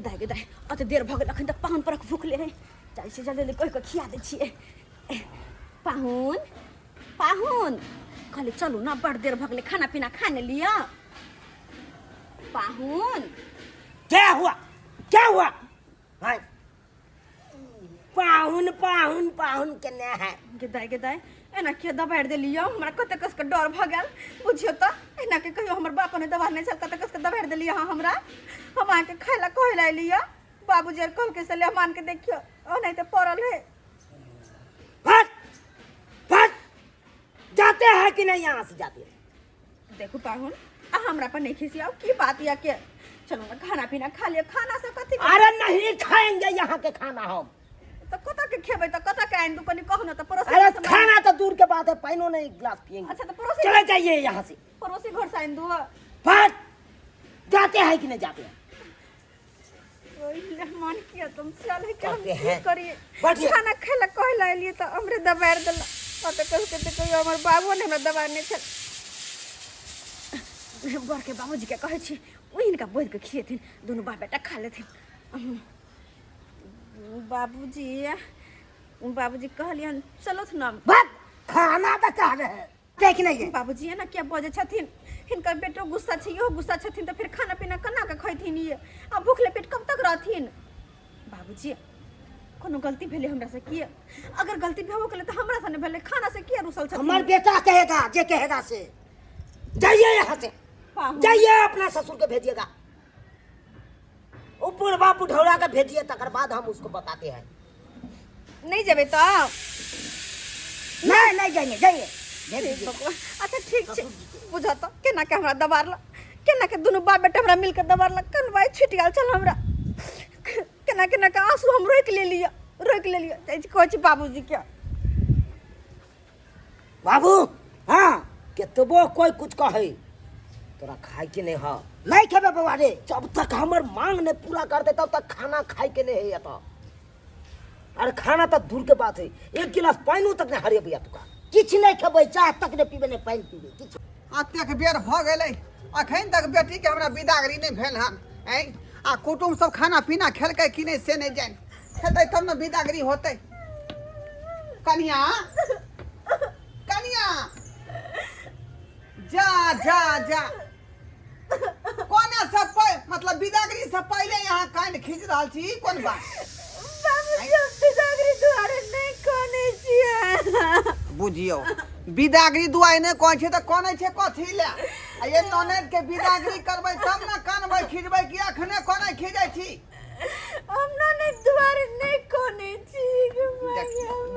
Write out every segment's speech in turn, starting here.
दाई दाई अत देर भ गेल अखन तक पाहुन परक भूखले है जाइ छै जल्दी कहि के खिया दै छियै पाहुन पाहुन कहले चलू ना बड़ देर भ गेलै खाना पीना खाने लिया पाहुन क्या हुआ हाय पाहुन पाहुन पाहुन केने है गे दाई एना के दबाड़ देलियो हमरा कते कस के डर भ गेल बुझियो त एना के कहियो हमर बाप ने दबाड़ नै छल कते कस के दबाड़ देलियो हमरा हम आके खाइला कहला लिया बाबूजी कल के से ले मान के देखियो ओ नहीं तो पड़ल है फट फट जाते हैं कि नहीं यहाँ से जाते देखो पाहुन हमरा पर नहीं खिसियाओ की बात या के चलो ना खाना पीना खा लियो खाना से कथि अरे नहीं खाएंगे यहाँ के खाना हम तो कता के खेबे तो कता के आइन दुकानी कहू ना तो पड़ोसी अरे खाना तो दूर के बात है पाइनो नहीं गिलास पिएंगे अच्छा तो पड़ोसी चले जाइए यहाँ से पड़ोसी घर से आइन दो फट जाते हैं कि नहीं जाते हैं ओइ मेहमान किया तुम चल है जाते के हैं। करिए बैठिए। खाना खेला कहला लिए तो हमरे दबाड़ देला पता कह के तो कोई हमर बाबू ने हमरा दबाड़ नहीं छल बर के बाबूजी के कहै छी ओहिन का बोल के खिएथिन दोनों बाप बेटा खा लेथिन बाबूजी कहलियन चलो ना बस खाना तो कह रहे हैं देख नहीं है बाबूजी है ना क्या बजे छथिन हिनकर बेटो गुस्सा छै यो गुस्सा छथिन तो फिर खाना पीना कना के खैथिन ये अब भूखले पेट कब तक रहथिन बाबूजी कोनो गलती भेले हमरा से किए अगर गलती भेबो केले तो हमरा से ने भेले खाना से किए रुसल छथिन हमार बेटा कहेगा जे कहेगा से जाइए यहाँ से पाहुन। जाइए अपना ससुर के भेजिएगा ऊपर बाप ढौला के भेजिए तकर बाद हम उसको बताते हैं नहीं जेबे तो नहीं जाएंगे जाइए भेज ठीक दीजिए। भगवान। अच्छा ठीक छै बुझा तो केना के हमरा दबारला केना के दोनों बाप बेटा हमरा मिलके दबारला कल भाई छुट गेल चल हमरा केना के आंसू हम रोक ले लिया कहै छी बाबूजी क्या बाबू हाँ केतबो कोई कुछ कहे तोरा खाए के नहीं है नहीं खेबे बउआ रे जब तक हमर मांग नहीं पूरा कर दे तब तक खाना खाए के नहीं है तो अरे खाना तो दूर के बात है एक गिलास पानी तक नहीं हरे भैया तुका किछ नहीं खेबै चाह तक नहीं पीबे नहीं पानी पीबे किछ अतेक बेर भ गेलै अखन तक बेटी के हमरा विदागरी नहीं भेल हन ऐ आ कुटुम सब खाना पीना खेलकै कि नहीं से नहीं जान खेतै तब न विदागरी होतै कनिया कनिया जा जा जा कोना सब मतलब विदागरी से पहले यहाँ कान खींच रहल छी कोन बात बाबूजी बिदागरी दुआरे नहीं कोने छियै बुझियो विदागरी दुआई ने कहै छै त कोनै छै कथी ले आ ये ननद के विदागरी करबै तब न कानबै खिजबै कि अखने कोनै खिजै छी हम नहीं दुआरे नहीं कोने छी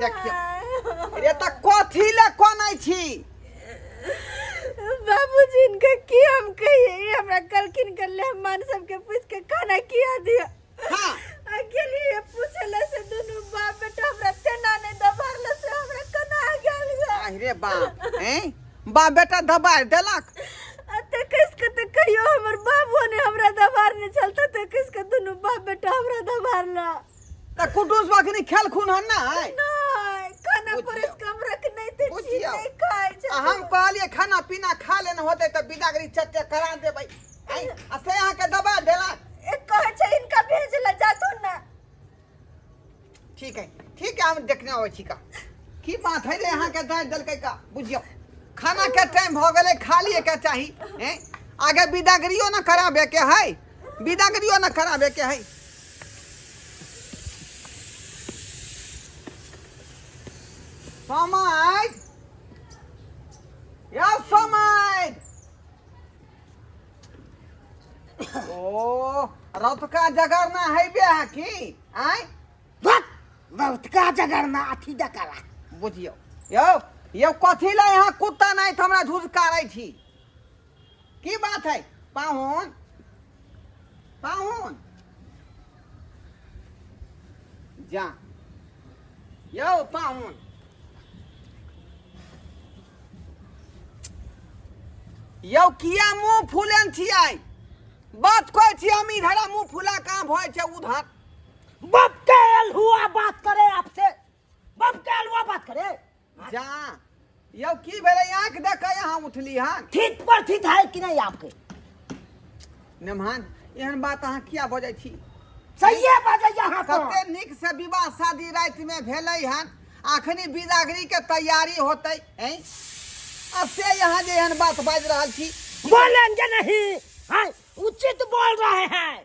देखियो रे त कथी ले कोनै छी बाबूजी इनका की हम कहिए हमरा कलकिन कर ले मान सबके पूछ के खाना किया दिया हां अकेले ये पूछले से दोनों बाप बेटा हमरा तेना ने दबारले से हमरा कना गेल रे बाप हैं बाप बेटा दबाड़ देलक अते किसके त कहियो हमर बाबू ने हमरा दबारने चलता त किसके दोनों बाप बेटा हमरा दबारला त कुटुस बखनी खेल खून हन ना नहीं खाना पर इसका हम रख नहीं थे चीज नहीं खाए हम कहलिए खाना पीना खा लेना होते त विदागरी चट्टे करा देबै हैं आ से यहाँ के दबा देलक एक कहे छै इनका भेजला जातू ना ठीक है हम देखने आवे छी का की बात है रे यहाँ के दाय दलकै का बुझियो खाना के टाइम हो गेलै खा लिए के चाही हैं आगे विदागरियो न कराबे के है विदागरियो न कराबे के है समय या समय ओ रौतका जगरना है बे है की आय बहुत का जगरना अथी जकरा बुझियो यो कथी ला यहाँ कुत्ता नहीं तो हमरा झुझकारै छी की बात है पाहुन पाहुन जा यो पाहुन यो किया मुंह फूलन छियै बात कहै छी हम इधर मुंह फूला काम भय छै उधर बाप के हुआ बात करे आपसे बाप के हुआ बात करे जा यो की भेलै आंख देख यहाँ उठली हन ठीक पर ठीक है कि नहीं आपके नेमान एहन बात अहाँ किया बजै छी सही है बात है यहाँ पर। कते निक से विवाह शादी रात में भेलै हन, अखनी बिदागरी के तैयारी होतै हैं। अब से यहाँ जे हन बात बाज रहल छी, बोलेंगे नहीं, हाँ उचित बोल रहे हैं।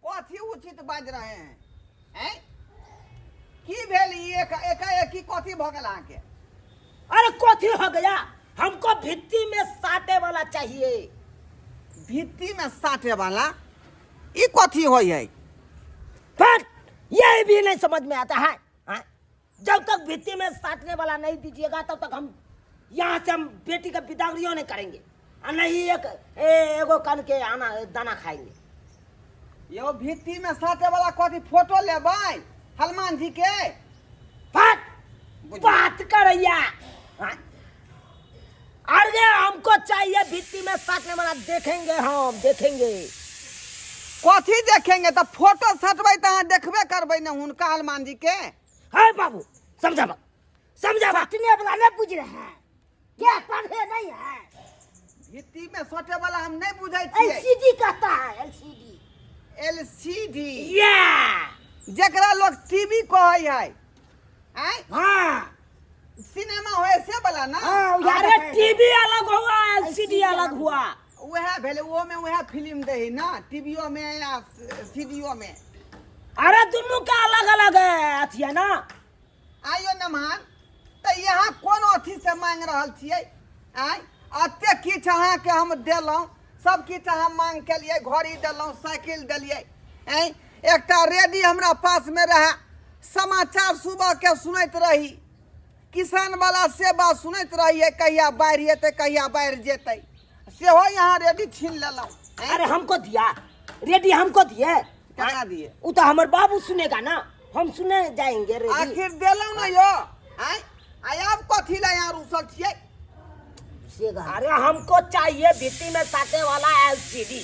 कथी उचित बाज रहे हैं? की भेल ई एकाएकी कथी भ गेल अहाँके? अरे कथी हो गया, हमको भित्ती में साटे वाला चाहिए। भित्ती में साटे वाला ई कथी होय है? पर ये भी नहीं समझ में आता है, हाँ? जब तक भित्ती में साटने वाला नहीं दीजिएगा तब तक हम यहाँ से हम बेटी का बिदागरियों नहीं करेंगे, और नहीं एगो कन के आना दाना खाएंगे। यो भित्ती में साटे वाला कथी फोटो लेबै हनुमान जी के? बात करैया, हाँ? अरे हमको चाहिए भित्ती में साटने वाला, देखेंगे हम देखेंगे। कथी देखेंगे? तो फोटो सटबै तो अहाँ देखबे करबै न हुनका हनुमान जी के। है बाबू समझा साटने वाला नहीं बुझ रहे हैं क्या, पढ़े नहीं है। भित्ती में सटे वाला हम नहीं बुझै छियै। एलसीडी कहता है, एलसीडी। एलसीडी या जेकरा लोग टीवी कहै है, हैं? हाँ सिनेमा होय से वाला ना। अरे टीवी अलग हुआ, एलसीडी अलग हुआ। वह भेले वो में वह फिल्म दे है ना, टीवीओ में या सीडीओ में। अरे दोनों का अलग अलग है अथी है ना। आइयो नमान तो यहाँ कौन अथी से मांग रहल छियै? आय अते किछ अहाँ के हम देलौं, सब किछ अहाँ मांग के लिए, घड़ी देलौं, साइकिल देलियै। हैं एकटा रेडी हमरा पास में रहे, समाचार सुबह के सुनैत रही, किसान वाला सेवा सुनैत रहिए, कहिया बाढ़ि एतै कहिया बाढ़ि जेतै, सेहो यहाँ रेडी छीन लेलौं। अरे हमको दिया रेडी, हमको दिए, कहाँ दिए? वो तो हमारे बाबू सुनेगा ना, हम सुने जाएंगे रेडी। आखिर देलौं ना यो। हैं आय अब कथी ला यहाँ रुसल छियै? अरे हमको चाहिए भित्ती में साटे वाला एलसीडी,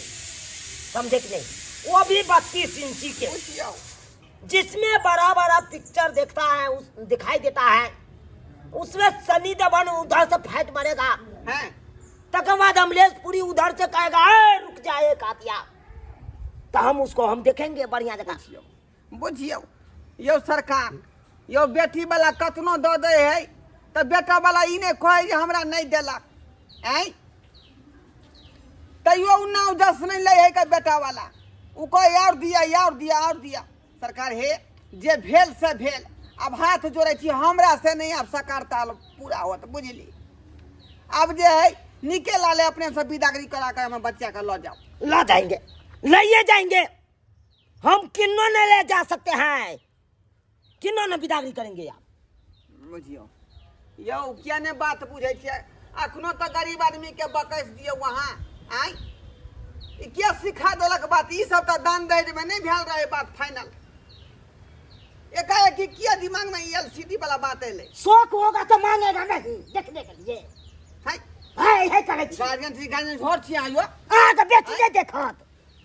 समझे कि नहीं, वो भी 32 इंची के, जिसमें बड़ा बड़ा पिक्चर देखता है, दिखाई देता है। उसमें सनी देओल उधर से फाइट मारेगा, हैं तक बाद अमलेश पुरी उधर से कहेगा ए, रुक जाए कातिया, तो हम उसको हम देखेंगे बढ़िया जगह। बुझियो यो सरकार यो बेटी वाला कतनो दऽ दे है तो बेटा वाला ई नहीं कहे जे हमरा नहीं देलक, हैं तैयो उ नाव जस नहीं ले है का बेटा वाला, उ कहे और दिया। सरकार हे जे भेल से भेल, अब हाथ जोड़े छी, हमरा से नहीं अब सकारता पूरा होत, बुझली। अब जे है निके लाले अपने से बिदागरी करा कर हम बच्चा का लो जाओ। ला जाएंगे, ले जाएंगे, हम किन्नो ने ले जा सकते हैं, किन्नो ने बिदागरी करेंगे आप। बुझियो यौ क्या ने बात बुझे छियै? अखनो तो गरीब आदमी के बकैस दिए वहाँ, आय क्या सिखा देलक बात? ई सब तो दान दहेज में नहीं भेल रहे बात फाइनल। एकाएक किया दिमाग में एलसीडी वाला बात अइले? शौक होगा तो मांगेगा नहीं देखने के लिए। है करे छी गार्जियन झोर छी आयो। तो बेटी ने देखत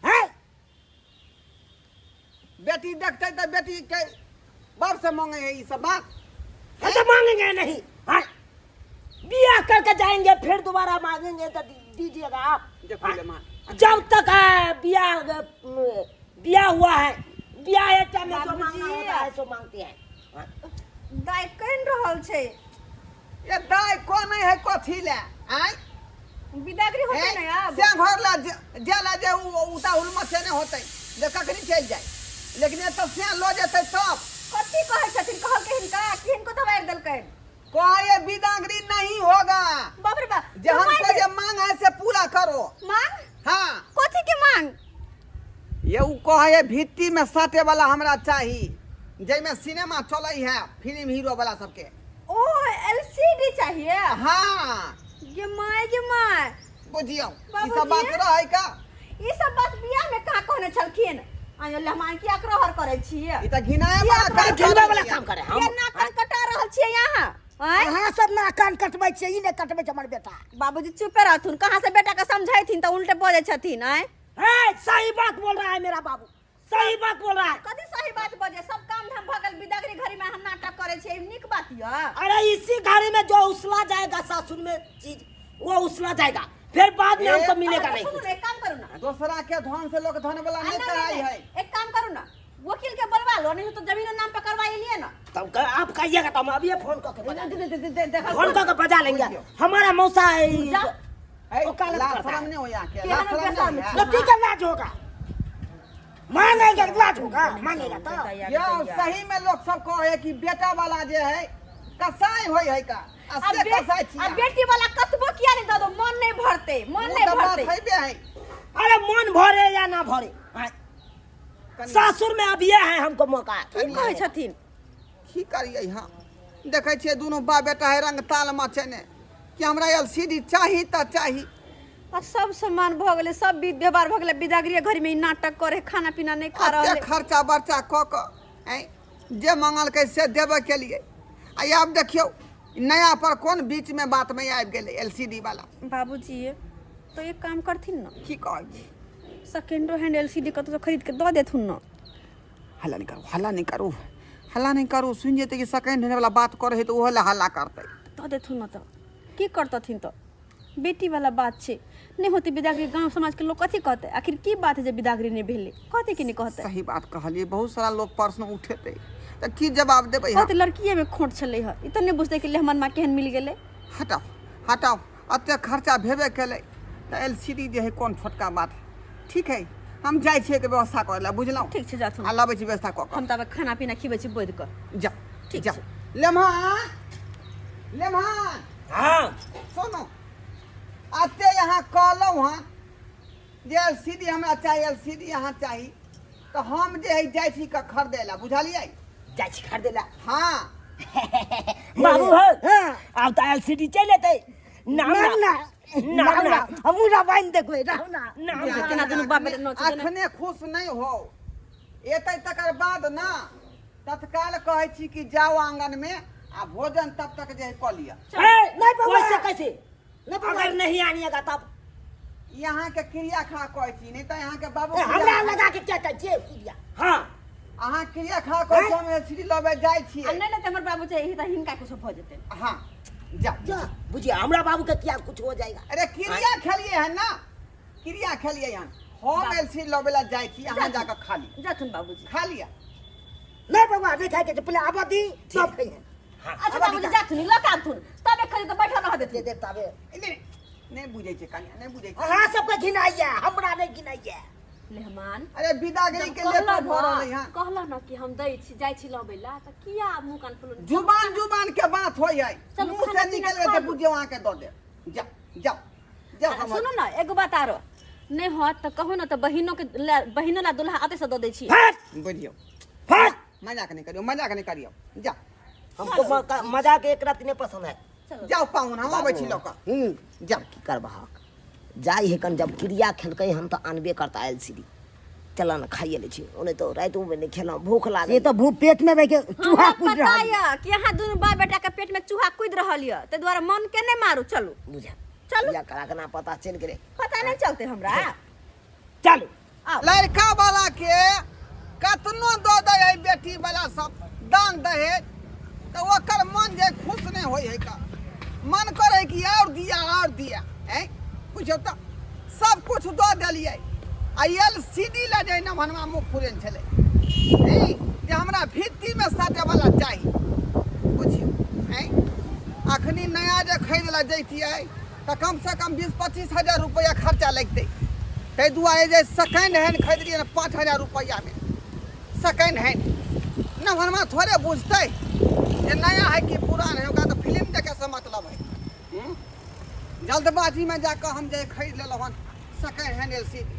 है, बेटी देखते तो बेटी के बाप से मांगे है ई सब बात। तो मांगेंगे नहीं, हाँ? बिया करके जाएंगे फिर दोबारा मांगेंगे तो दीजिएगा आप। जब तक बिया हुआ है, बिया में जो मांगना होता है सो मांगते हैं। दाय कन रहल छे, ये दाय को नहीं है कथी ले? आय बिदागरी होते नहीं अब से घर ला जेला जे उता उलमा से नहीं होते जे ककरी चल जाए, लेकिन ये तो से लो जेते तब कथी कहे छथिन? कहल के हिनका कि हिनको दबाड़ देलकै, कहे बिदागरी नहीं होगा। बाप रे बाप, जे हमको जे मांग है से पूरा करो। मांग? हाँ कथी के मांग? ये उ कहे भित्ती में साटे वाला हमरा चाहिए, जेमे सिनेमा चलै है, फिल्म हीरो वाला सबके। ओ एलसीडी चाहिए? हाँ ये माय बुझियो ई बाबूजी? सब बात रहे का? ई सब बात बियाह में कहाँ कहने छलखिन? आयो लहमान किया करहर करे छिए? ई त घिनाए किया वाला करहर घिनाए वाला काम करे हम। ये नाक कटा रहल छिए यहाँ, आय हाँ सब ना कान कटबै छै, ई ने कटबै छै हमर बेटा। बाबूजी चुपे रहथुन, कहाँ से बेटा का समझाइथिन तो उल्टे बोले छथिन। आय सही बात बोल रहा है मेरा बाबू, सही बात बोल रहा है। कथी सही बात बजे? सब काम धाम भगल, बिदागरी घड़ी में हम नाटक करे छिए, ई नीक बात य? अरे इसी घड़ी में जो उसला जाएगा सासुर में चीज वो उसला जाएगा, फिर बाद में हमको मिलेगा नहीं। सुनो, एक काम करो ना, दूसरा के धन से लोग धन वाला नहीं कराई है। एक काम करो ना, करो, नहीं तो जमीन नाम पे करवाइए लिए ना। तब आप कहिएगा तो हम अभी फोन करके बजा देंगे। देखा फोन करके बजा लेंगे। हमारा मौसा है जा। वो काला लाज करता शरम है। नहीं हो यहाँ के, के लाज हम शरम पैसा नहीं में हो तो ठीक है, लाज होगा, मांगेगा, लाज होगा, मांगेगा तो यो सही में लोग सब कहे कि बेटा वाला जे है कसाई होय है का, असले कसाई छिया। अब बेटी वाला कतबो किया नहीं दादो, मन नहीं भरते, मन नहीं वो तो बात भरते। है बे है। अरे मन भरे या ना भरे, ससुर में अब ये है हमको मौका। की कहै छथिन? की करिए हाँ, देखे छियै दोनों बाप बेटा है रंग ताल मचेने कि हमरा एलसीडी चाही त चाही। आ सब सामान भ गेले, सब विध व्यवहार भ गेले, विदागृह घर में ही नाटक करे, खाना पीना नहीं खा अते रहले। खर्चा बर्चा क हैं जे मंगल के से देबे के लिए। आ अब देखियो नया पर कौन बीच में बात में आबि गेले एलसीडी वाला। बाबूजी तो एक काम करथिन ना, की कहै सेकेंडो हैंड एलसीडी कतो तो खरीद के दो देथुन ना। हल्ला नहीं करू, हल्ला नहीं करू, हल्ला नहीं करू। सुन जेते कि सेकंड हैंड वाला बात करे है तो ओहो ला हल्ला करते। दो देथुन ना तो की करतथिन? तो बेटी वाला बात छे, नहीं होती विदागृह, गांव समाज के लोग कथी कहते? आखिर की बात है जब विदागृह नहीं भेले, कहते कि नहीं कहते? सही बात कहलिए, बहुत सारा लोग प्रश्न उठेते त की जवाब देबै? कहते लड़किए में खोट छले है, इतने बुझते कि ले हमर मां केहन मिल गेले। हटाओ हटाओ, अते खर्चा भेबे केले त एलसीडी जे है कौन छोटका बात है। ठीक है, हम जाय छियै के व्यवस्था करे ला, बुझलौ? ठीक छे जाथुन, आ लाबै छी व्यवस्था क हम तब खाना पीना खिबै छी बोध कर। जा ठीक जा। छै। लेम्हान लेम्हान हाँ सुनो, अते यहाँ कहलौ हन जे एलसीडी हमरा चाहिए, एलसीडी यहाँ चाही, तो हम जे है जाय छी का खरीदे ला, बुझलियै? जाय छी खरीदे ला। हाँ बाबू हो, अब तो एलसीडी चले थे। नाम ना नाम ना हमरा बाइन देखो नाम ना केना दुनु बाप बेटा नोच देने। अखने खुश नहीं हो, एतै तकर बाद ना तत्काल कहै छी कि जाओ आंगन में आ भोजन तब तक जे है कऽ लिअ। नहीं कैसे कैसे नहीं, अगर नहीं आनिएगा तब यहाँ के क्रिया खा कहै छी, नहीं तो यहाँ के बाबू हमरा लगा के क्या चाहिए। हाँ अहाँ क्रिया खा कहै छी, हम एलसीडी लबे जाइ छी। आ नहीं नहीं हमर बाबू चाहिए त हिनका कुछ भ जेते। हाँ जा जा बुझिए, हमरा बाबू का क्या कुछ हो जाएगा। अरे क्रिया खेलिए है ना, क्रिया खेलिए यहाँ। हम एलसीडी लबे ला जाइ छी, अहाँ जाकर खा लिअ, जाथुन बाबूजी। खा लिअ। नहीं बाबा नहीं खाए के पहले आबादी सब खाइए। अच्छा बाबूजी जाथुन, लकाथुन, तबे खरी त बैठा रह देते। देता है नहीं बुझे छे कन्या, नहीं बुझे छे। हाँ सबके घिनाइए, हमरा नहीं घिनाइए। मेहमान अरे विदागरी के लेकर भर रहले यहाँ। कहला ना कि हम दै छी, जाय छी लबै ला, त किया मुंह कान फुलन? जुबान जुबान के बात होय है, चलो, मुंह से खाना पीना निकल खा गए लो। बुझियो वहां के दो दे। जा जाओ जाओ हम सुनो ना, एगो बात आरो नहीं होत त कहो ना, त बहिनो ला दुल्हा आते से दो दै छी। फट बुझियो। फट, मजाक नहीं करियो, मजाक नहीं करियो। जा हमको मजाक एक रात नहीं पसंद है। जाओ पाहुन, हम आबै छी लोक। जा की करबा जाई है कन, जब क्रिया खेलकै हम तो आनबे करता एलसीडी। चला ना खाइए ले छी, ओने तो रात में नहीं खेला, भूख लागे। ये तो भूख पेट में बैठे चूहा कूद रहा है। बताया कि यहाँ दुनु बाप बेटा के पेट में चूहा कूद रहल य, ते द्वारा मन के नहीं मारू। चलू बुझा चलू, या करा के ना पता चल गेले। पता नहीं चलते हमरा। चलो आओ लड़का वाला के कतनो दो दे है बेटी वाला सब दान दहेज, तो ओकर मन जे खुश नहीं होय है का, मन करे कि और दिया हैं। पूछो तो सब कुछ दो देलिए, आ एलसीडी ला जे ना मनवा मुख फुरेन छले हैं जे हमरा भित्ती में साटे वाला चाहिए। पूछियो हैं, अखनी नया जे खरीद ला जैतिए तो कम से कम 20-25 हजार रुपया खर्चा लगते। ते दुआरे जे सेकंड हैंड खरीद लिए 5,000 रुपया में सेकंड हैंड ना, हनमा थोड़े बुझते ये नया है कि पुरान है, ओकरा तो फिल्म देखे से मतलब है। जल्दबाजी में जाकर हम जे खरीद लेलो हन सेकंड हैंड एलसीडी,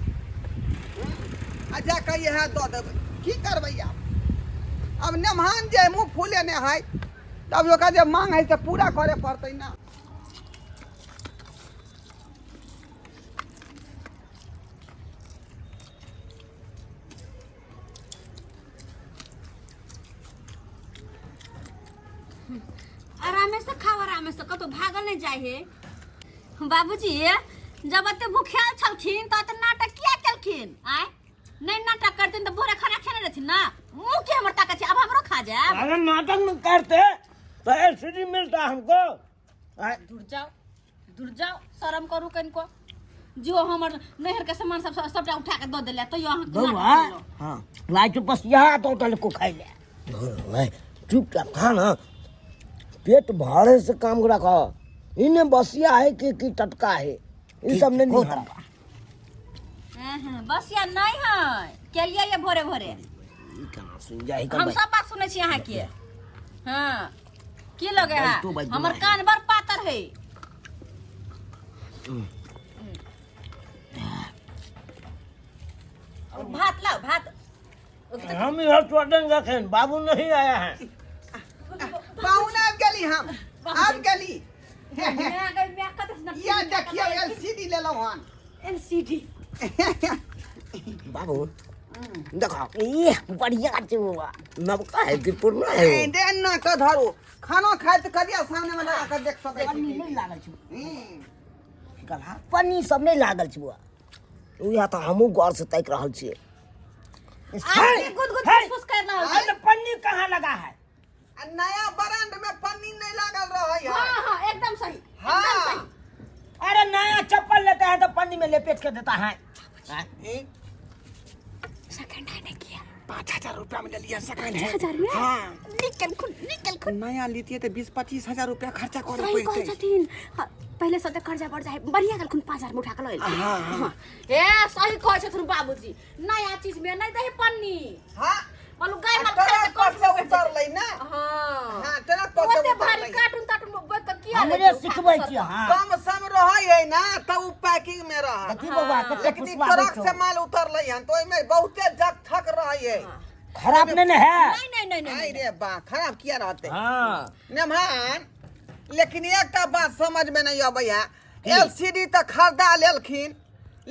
आ जाकर यह दो देबै, की करबै आप? अब नेमान जे मुँह फूले ने है, तब लोग जे मांग है से पूरा करे पड़ते ना। आरामे से खाओ, आरामे से, कतो भागल नहीं जाए है। बाबूजी जब अते भूख्याल छलखिन त अते नाटक किया केलखिन? आय नहीं नाटक करथिन त भोरे खाना खेने रहथिन ना, मुंह के हमर ताकत छै, अब हमरो खा जाए। अगर नाटक में करते तो एलसीडी मिलता हमको। दूर जाओ शर्म करू कनको। जो हमर नहर के सामान सब सबटा उठा के दे देले तो यो अहाँ बउआ हाँ लाई तो बस यहाँ तो तल को खाई ले चुपचाप खा ना पेट भरे से काम रखा इन्हें बसिया है कि टटका है ये सब नहीं निकल हां बस या नहीं है के लिए ये भोरे भोरे कहां सुन जाए हम सब बात सुनै छी अहाँ के हां की लगे है हमर कान बड़ पातर है भात लाओ भात हम यहाँ चौटन खेन बाबू नहीं आया है पाहुन आब गेली हम आब गेली या देखिए एलसीडी ले लो हन एलसीडी बाबू देखो ये बढ़िया चुआ नबका है कि पुरना है ए दे ना के धरो खाना खाए त करिया सामने में लगा के देख सकै पन्नी छी नहीं लागल छु गला पन्नी सब नहीं लागल छुआ उया तो हमहु गौर से तक रहल छिए गुदगुद फुसफुस कर रहा है अरे पन्नी कहाँ लगा है नया ब्रांड में पन्नी नहीं लागल रहै है हां हां एकदम सही हां अरे नया चप्पल लेता है तो पन्नी में लपेट के देता है सेकंड हैंड है किया 5,000 रुपया में ले लिया सेकंड है 5,000 में हां निकल खुद नया लेती है तो 20-25 हजार रुपया खर्चा करे सही पड़ते कह छथिन पहले से तो कर्जा बढ़ जाए बढ़िया गल खुन 5,000 में उठा के लइल हां ए सही कह छथिन बाबूजी नया चीज में नहीं दे पन्नी हां बोलू गाय मत तेरा खाए कट से उतर ले ना हां हां तेरा कट से ओते उतर भारी ले कार्टून कार्टून बैठ के किया हमरे सिखबै छी हां कम सम रहै है ना तब उ पैकिंग में रह देखी बउआ कते लेकिन पुष्पा ट्रक देखो से माल उतर ले हन तो ओइ में बहुते जग थक रहै है खराब नहीं है नहीं आई रे बा खराब किया रहते हां नमहान लेकिन एकटा बात समझ में नहीं आबैया एलसीडी तो खरीदा लेलखिन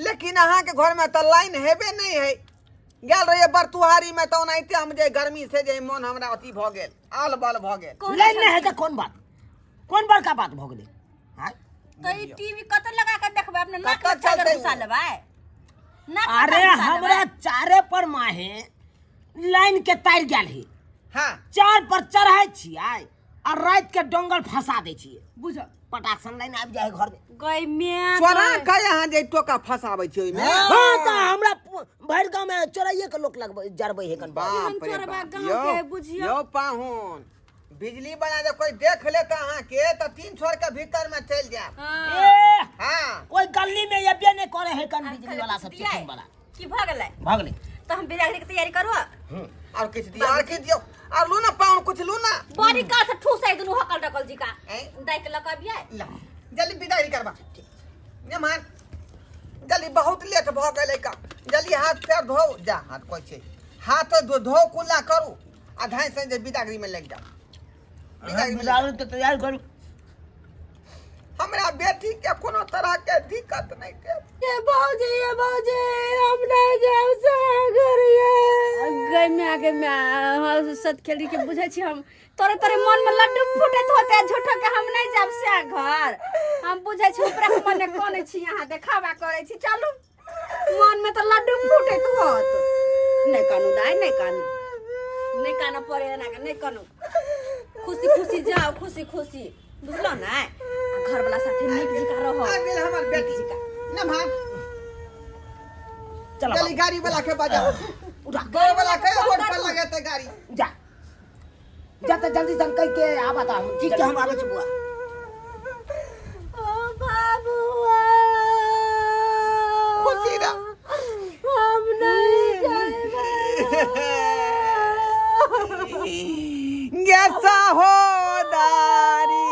लेकिन अहाँ के घर में तो लाइन हेबे नहीं है गेल रहिए बरतुहारी में तो ओनाहिते हम जे गर्मी से जे मन हमरा अथी भ गेल आल बल भ गेल लाइन नहीं है तो कौन बड़का बात भ गेलै हां तो ई टीवी कत लगा के देखबे अपने नाक कतऽ में चादर चलतै घुसा लेबै अरे हमरा चारे पर माहे लाइन के तार गेल है हाँ चार पर चढ़ाई छियै और रात के डोंगल फंसा दे छियै बुझ पटासन लाइन आबि जाए घर में गई में चोरा के यहाँ जे टोका फंसाबै छै ओइ में हां तो हमरा भर गांव में चोराइए के लोग लगबै जरबै है कन बाप रे चोरबा बाप। गाँव के बुझियो यो पाहुन बिजली बना जब कोई देख ले तो अहाँ के तो 3 छोर के भीतर में चल जाए हां ए हाँ कोई गली में येबे नहीं करे है कन बिजली वाला सब चिकन वाला की भ गेलै भाग ले तो हम बिरागरी के तैयारी करू और किछ दिया और किछ दियो और लू ना पाहुन कुछ लू ना बड़ी का से ठूसै दुनु हकल डकल जी का हैं? दाई के लका बिया ला जल्दी विदाई करबा मेहमान जल्दी बहुत लेट भ गेलै का जल्दी हाथ पैर धो जा हाथ कोइ छै हाथ धो कुल्ला करू आ धाय से जे विदागरी में लग जाओ विदागरी में लग जाओ। बिलाल के तैयार करू हमरा बेटी के कोनो तरह के दिक्कत नहीं के ये बाबूजी हम नहीं जाब से घर ये गई में सत खेली के बुझै छी हम तोरे तोरे मन में लड्डू फूटत होते झूठो के हम नहीं जाब से घर हम बुझै छी ऊपर के मन कोने छी यहां देखावा करे छी चलू मन में तो लड्डू फूटत होत नहीं कानू दाई नहीं कानो पड़े ना नहीं कानू खुशी खुशी जाओ खुशी बुझलो ना घर वाला साथे नीक जी का रहो आ गेल हमर बेटी का नमहान चलो जल्दी गाड़ी वाला के बजाओ उठा गाड़ी वाला के रोड पर लगे ते गाड़ी जा तो जल्दी जल्दी कह के आ बता ठीक है हम आवे छी बुआ ओ बाबूआ खुशी रा हम नहीं कैसा हो दारी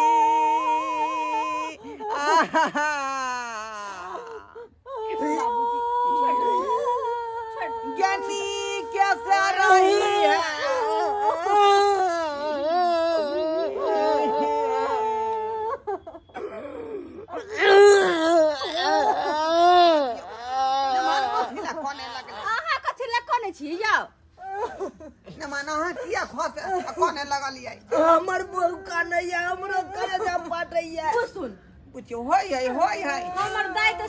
ज्ञानी कैसा रही है अहाँ कथि ले कोने छी यौ नमान अहाँ किया खोस कोने लगा लिया हमर बहू का नहीं है हमरो कलेजा फाटैया सुन पूछो होय है हमर दाई तो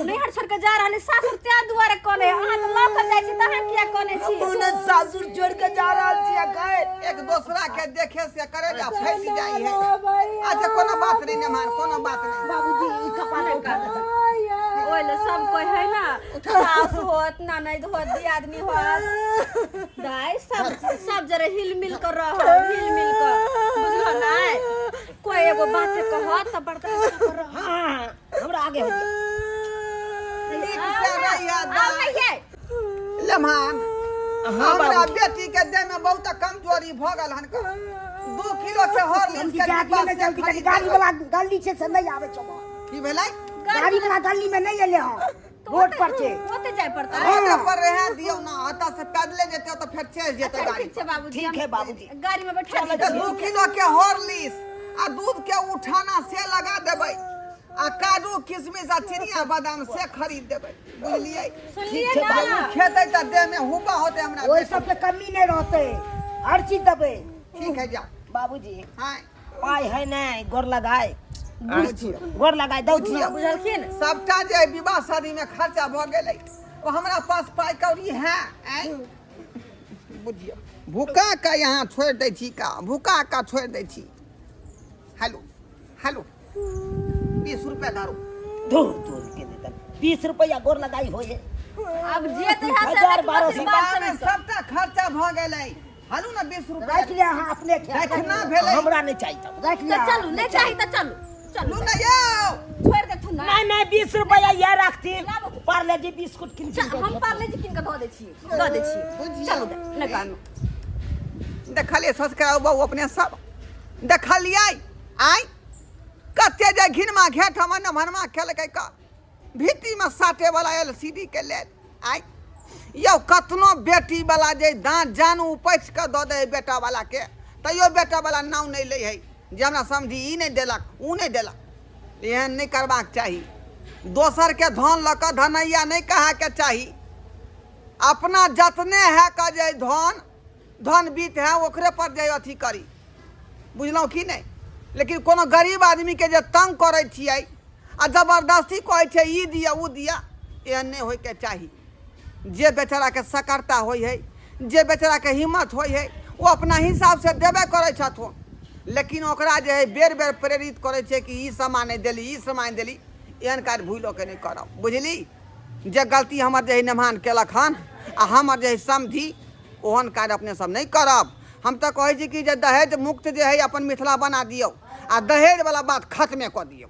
नैहर छोड़ के जा रहले सासुर त्या दुआरे कोने अहाँ तो लऽ के जाइ छी तहाँ किया कोने छी उन्हें सासुर छोड़ के जा रहा छी काहे तो दूसरा के देखे से करे जा फैस जाई है। अच्छा कोनो बात नहीं नमान, कोनो बात नहीं। बाबूजी ई कपाल उठा ओले सब कोई है ना सास होत ननद होत दियादनी होत दाई सब जरे हिल मिल कर रह हिल मिल कर बुझलो ना कोई एगो बात कहत त बड़का कर रह। हां हमरा आगे हो ठीक से रहिया आइए लमान। हमरा बेटी के देह में बहुत कमजोरी भ गल हन का 2 किलो के हॉर्लिक्स के डिब्बा से गाड़ी वाला गली से नहीं आवे छबो। की भेलै? गाड़ी वाला गली में नहीं एले हो रोड पर से होते जाय पड़ता रोड पर रह दियो ना हता से पैदले जेते तो फिर चल जेते गाड़ी। ठीक है बाबूजी ठीक है बाबूजी। गाड़ी में बैठा ले 2 किलो के हॉर्लिक्स आ दूध के उठाना से लगा देबै आ काजू किशमिश आ चिनिया बादाम से खरीद देबै बुझलिए। सुनिए ठीक है ना खेतै त देह में हुबा होते हमरा। ओइ सब पे कमी नहीं रहते हर चीज दबे। ठीक है जा बाबूजी हां पाई है नहीं गोर लगाए गोर लगाए दौ छियो बुझलखिन सबटा जे विवाह शादी में खर्चा भ गेलै वो हमरा पास पाई कौड़ी है बुझियो। भूखा का यहाँ छोड़ दै छी का भूखा का छोड़ दै छी। हेलो हेलो 20 रुपया दारू दूर दूर के देता 20 रुपया गोर लगाई होए अब जे तो है हजार बारह सौ विवाह में सबटा खर्चा भ गेलै। हलू ना 20 रुपया रख लिया हां अपने रखना भेलै। हमरा नहीं चाहिए रख तो लिया चलू नहीं चाहिए तो चलू चलू लू ना यो छोड़ दे तू ना नहीं 20 रुपया ये रखती पार्ले जी बिस्कुट किन हम पार्ले जी किन के दे छी चलू दे नहीं कानो देखलिए ससुराल बहू अपने सब देखलिए आई कते जे घिनमा घेट हमन भनमा खेलकै का भीती में साटे वाला LCD के लेल आई यो कतनो बेटी वाला जे दांत जानू उपैछ के द दे बेटा वाला के तैयो बेटा वाला नाम नहीं ले है जे हमरा समझी ई नहीं देलक ऊ नहीं देलक। एहन नहीं करबाक चाही। दोसर के धन ल के धनैया नहीं कहा के चाही। अपना जतने है का जे धन बीत है ओकरे पर जे अथी करी बुझलौं कि नहीं। लेकिन कोनो गरीब आदमी के जे तंग करे छियै आ जबरदस्ती कहै छै ई दिया ऊ दिया एहन नहीं होय के चाही। जे बेचारा के सकरता होय है जे बेचारा के हिम्मत होय है वो अपना हिसाब से देबे करे छथुन। लेकिन ओकरा जे है बेर बेर प्रेरित करे छै कि ई सामान नहीं देली ई सामान देली एहन काज भूलो के नहीं करब बुझली। जे गलती हमर जे है नमान केलक हन आ हमर जे है समझी ओहन काज अपने सब नहीं करब। हम तो कहै छी कि जे दहेज मुक्त जे है अपन मिथिला बना दियौ आ दहेज वाला बात खत्मे कऽ दियौ।